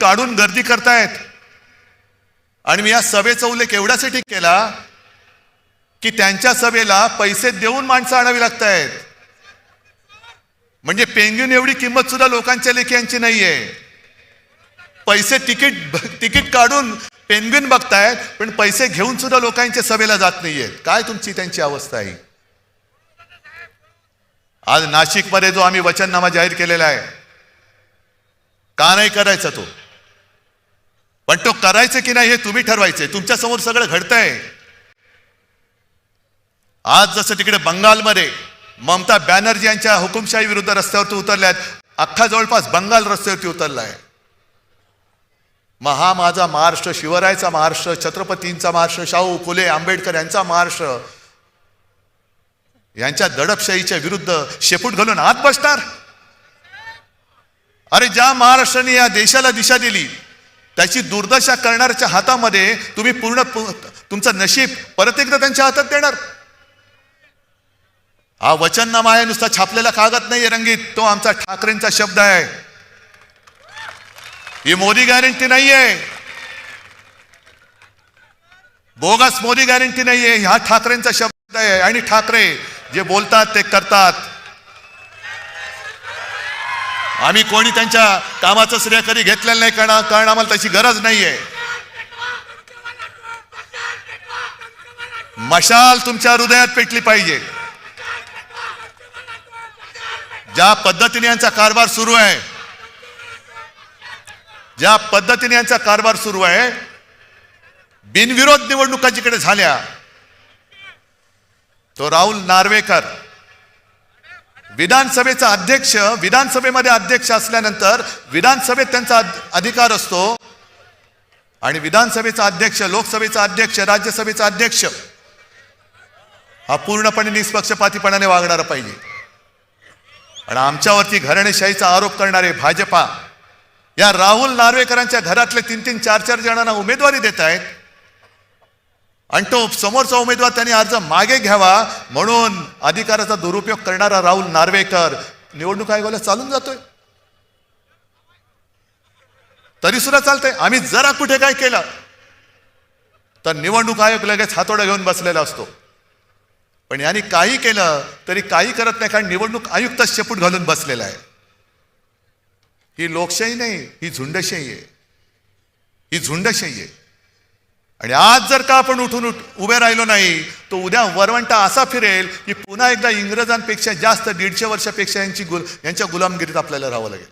काढून गर्दी करतायत. आणि मी या सभेचा उल्लेख एवढ्यासाठी केला की त्यांच्या सभेला पैसे देऊन माणसं आणावी लागतायत. म्हणजे पेंग्विन एवढी किंमत सुद्धा लोकांच्या लेखी नाहीये. पैसे तिकीट काढून पेंग्विन बघतायत, पण पैसे घेऊन सुद्धा लोकांच्या सभेला जात नाहीयेत. काय तुमची त्यांची अवस्था आहे. आज नाशिकमध्ये जो आम्ही वचननामा जाहीर केलेला आहे, का नाही करायचा तो, पण तो करायचं की नाही हे तुम्ही ठरवायचंय. तुमच्या समोर सगळं घडतंय. आज जसं तिकडे बंगालमध्ये ममता बॅनर्जी यांच्या हुकुमशाही विरुद्ध रस्त्यावरती उतरल्यात, अख्खा जवळपास बंगाल रस्त्यावरती उतरलाय. हा माझा महाराष्ट्र, शिवरायाचा महाराष्ट्र, छत्रपतींचा महाराष्ट्र, शाहू फुले आंबेडकर यांचा महाराष्ट्र, यांच्या दडपशाहीच्या विरुद्ध शेपूट घालून आत बसणार. अरे ज्या महाराष्ट्राने या देशाला दिशा दिली, त्याची दुर्दशा करणाऱ्याच्या हातामध्ये तुम्ही पूर्ण तुमचं नशीब परत एकदा त्यांच्या हातात देणार. हा वचननामा आहे, नुसता छापलेला कागद नाहीये रंगीत, तो आमचा ठाकरेंचा शब्द आहे. ही मोदी गॅरंटी नाहीये, बोगस मोदी गॅरंटी नाहीये. हा ठाकरेंचा शब्द आहे. आणि ठाकरे जे बोलतात ते करतात. आम्ही कोणी त्यांच्या कामाचं श्रेय कधी घेतलेलं नाही, कारण आम्हाला तशी गरज नाहीये. मशाल तुमच्या हृदयात पेटली पाहिजे. ज्या पद्धतीने यांचा कारभार सुरू आहे, ज्या पद्धतीने यांचा कारभार सुरू आहे, बिनविरोध निवडणुका जिकडे झाल्या, तो राहुल नार्वेकर विधानसभेचा अध्यक्ष, विधानसभेमध्ये अध्यक्ष असल्यानंतर विधानसभेत त्यांचा अधिकार असतो. आणि विधानसभेचा अध्यक्ष, लोकसभेचा अध्यक्ष, राज्यसभेचा अध्यक्ष हा पूर्णपणे निष्पक्षपातीपणाने वागणारा पाहिजे. आणि आमच्यावरती घराणेशाहीचा आरोप करणारे भाजपा या राहुल नार्वेकरांच्या घरातले 3-3, 4-4 जणांना उमेदवारी देत आहेत. आणि तो समोरचा उमेदवार त्यांनी अर्ज मागे घ्यावा म्हणून अधिकाराचा दुरुपयोग करणारा राहुल नार्वेकर निवडणूक आयोगाला चालून जातोय. तरी सुद्धा चालतंय. आम्ही जरा कुठे काय केलं तर निवडणूक आयोग लगेच हातोडा घेऊन बसलेला असतो. पण यांनी काही केलं तरी काही करत नाही, कारण निवडणूक आयुक्त शेपूट घालून बसलेला आहे. ही लोकशाही नाही, ही झुंडशाही आहे. ही झुंडशाही आहे. आणि आज जर का आपण उठून उभे राहिलो नाही, तो उद्या वरवंटा असा फिरेल की पुन्हा एकदा इंग्रजांपेक्षा जास्त 150 वर्षापेक्षा यांच्या गुलामगिरीत आपल्याला राहावं लागेल.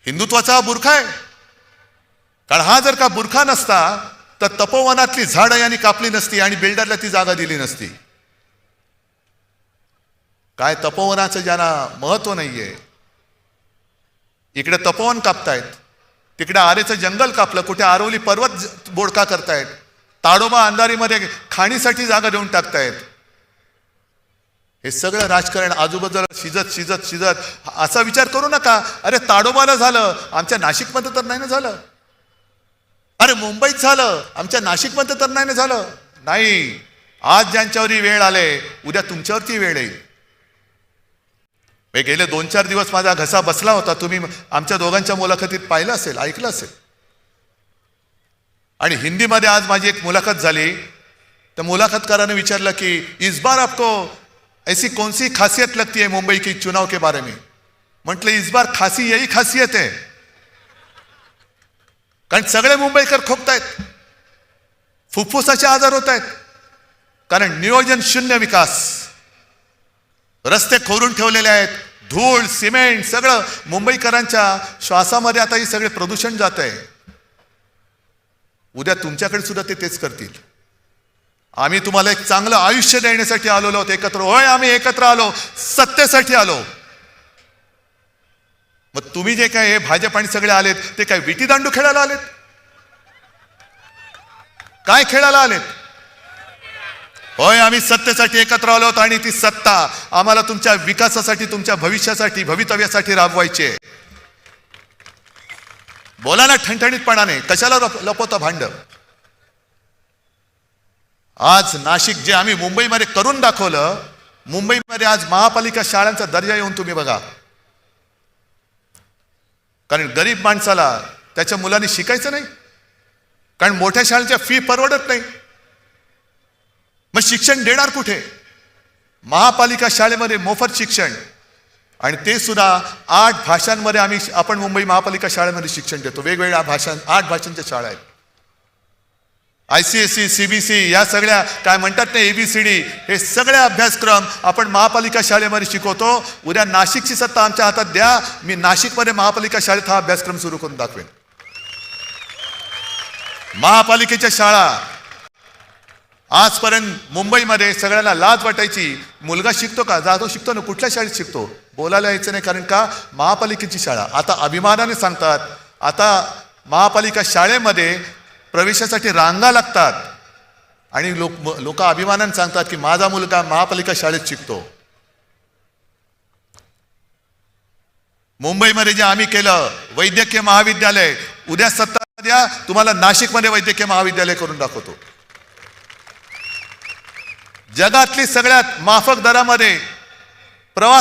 हिंदुत्वाचा हा बुरखा आहे. कारण हा जर का बुरखा नसता तर तपोवनातली झाडं यांनी कापली नसती आणि बिल्डरला ती जागा दिली नसती. काय तपोवनाचं ज्यांना महत्व नाहीये, इकडे तपोवन कापतायत, तिकडे आरेचं जंगल कापलं, कुठे आरवली पर्वत बोडका करतायत, ताडोबा अंधारीमध्ये खाणीसाठी जागा देऊन टाकतायत. हे सगळं राजकारण आजूबाजूला शिजत असा विचार करू नका. अरे ताडोबाला झालं, आमच्या नाशिकमध्ये तर नाही ना झालं. अरे मुंबईत झालं, आमच्या नाशिकमध्ये तर नाही ना झालं. नाही, आज ज्यांच्यावरही वेळ आले, उद्या तुमच्यावरती वेळ येईल. गेले 2-4 दिवस माझा घसा बसला होता. तुम्ही आमच्या दोघांच्या मुलाखतीत पाहिलं असेल, ऐकलं असेल. आणि हिंदीमध्ये आज माझी एक मुलाखत झाली. तर मुलाखतकाराने विचारलं की इस बार आपको ऐसी कौन सी खासियत लगती है मुंबई की चुनाव के बारे में. म्हटलं इस बार खासी यही खासियत है, कारण सगळे मुंबईकर खोकतायत, फुफ्फुसाचे आजार होत आहेत. कारण नियोजन शून्य विकास, रस्ते खोरून ठेवलेले आहेत, धूळ सिमेंट सगळं मुंबईकरांच्या श्वासामध्ये आता हे सगळे प्रदूषण जात आहे. उद्या तुमच्याकडे सुद्धा ते तेच करतील. आम्ही तुम्हाला एक चांगलं आयुष्य देण्यासाठी आलो आहोत एकत्र. होय, आम्ही एकत्र आलो, सत्तेसाठी आलो. मग तुम्ही जे काय हे भाजप आणि सगळे आलेत ते काय विटी दांडू खेळायला आलेत? काय खेळायला आलेत? होय, आम्ही सत्तेसाठी एकत्र आलो आहोत आणि ती सत्ता आम्हाला तुमच्या विकासासाठी, तुमच्या भविष्यासाठी, भवितव्यासाठी राबवायची आहे. बोला ना ठणठणीतपणाने, कशाला लपवता भांड? आज नाशिक जे आम्ही मुंबईमध्ये करून दाखवलं, मुंबईमध्ये आज महापालिका शाळांचा दर्जा येऊन तुम्ही बघा. कारण गरीब माणसाला त्याच्या मुलांनी शिकायचं नाही, कारण मोठ्या शाळेच्या फी परवडत नाही. मग शिक्षण देणार कुठे? महापालिका शाळेमध्ये मोफत शिक्षण, आणि ते सुद्धा 8 भाषांमध्ये आपण मुंबई महापालिका शाळेमध्ये शिक्षण देतो. वेगवेगळ्या भाषा, 8 भाषांच्या शाळा आहेत. ICSE, CBSE या सगळ्या काय म्हणतात ते ABCD, हे सगळे अभ्यासक्रम आपण महापालिका शाळेमध्ये शिकवतो. उद्या नाशिकची सत्ता आमच्या हातात द्या, मी नाशिकमध्ये महापालिका शाळेत हा अभ्यासक्रम सुरू करून दाखवेन. महापालिकेच्या शाळा आजपर्यंत मुंबईमध्ये सगळ्यांना लाज वाटायची, मुलगा शिकतो का? जातो शिकतो ना, कुठल्या शाळेत शिकतो? बोलायला यायचं नाही, कारण का? महापालिकेची शाळा. आता अभिमानाने सांगतात, आता महापालिका शाळेमध्ये प्रवेशासाठी रांगा लागतात, आणि लोक अभिमानाने सांगतात की माझा मुलगा महापालिका शाळेत शिकतो. मुंबईमध्ये जे आम्ही केलं वैद्यकीय महाविद्यालय, उद्या सत्ता द्या, तुम्हाला नाशिकमध्ये वैद्यकीय महाविद्यालय करून दाखवतो. जगातली सगळ्यात माफक दरामध्ये प्रवास